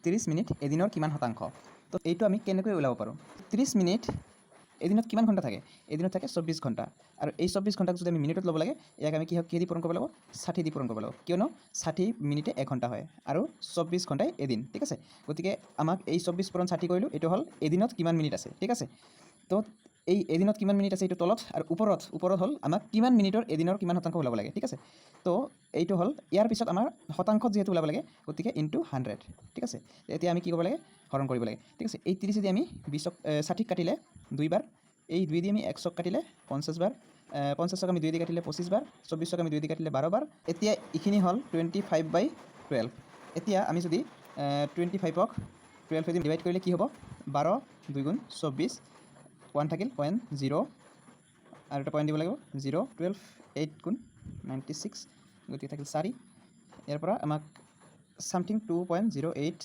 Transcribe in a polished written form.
30 minute এদিনৰ কিমান শতাংশ তো এইটো আমি কেনেকৈ ওলাব পাৰোঁ 30 মিনিট এদিনত কিমান ঘণ্টা থাকে এদিনত থাকে 24 ঘণ্টা আৰু এই 24 ঘণ্টাক যদি আমি মিনিটত ল'ব লাগে ইয়াক আমি কিহেদি পূৰণ কৰিব লাগিব 60 দি পূৰণ কৰিব লাগিব কিয়নো 60 মিনিটে 1 ঘণ্টা হয় আৰু 24 ঘণ্টাই এদিন ঠিক আছে গতিকে আমাক এই 24 পূৰণ 60 কৰিলোঁ এইটো হ'ল এদিনত কিমান মিনিট আছে ঠিক আছে তো এই এদিনত কিমান মিনিট আছে এইটো তলত আৰু ওপৰত হ'ল আমাক কিমান মিনিটৰ এদিনৰ কিমান শতাংশ ওলাব লাগে ঠিক আছে তো এইটো হ'ল ইয়াৰ পিছত আমাৰ শতাংশত যিহেতু ওলাব লাগে গতিকে ইনটু 100 ঠিক আছে এতিয়া আমি কি কৰিব লাগে হৰণ কৰিব লাগে ঠিক আছে এই 30 দি আমি 20ক 60 কাটিলে দুইবাৰ এই 2 দি আমি 100ক কাটিলে 50 বাৰ 50ক আমি 2 দি কাটিলে 25 বাৰ 24ক আমি 2 দি কাটিলে 12 বাৰ এতিয়া এইখিনি হ'ল 25/12 এতিয়া আমি যদি 25ক 12 দি ডিভাইড কৰিলে কি হ'ব 12 2 গুণ 24 1 থাকিল 0.0 আৰু এটা পইণ্ট দিব লাগিব 0 12 8 গুণ 96 গতিকে থাকিল 4 ইয়াৰ পৰা আমাক সামথিং 2.08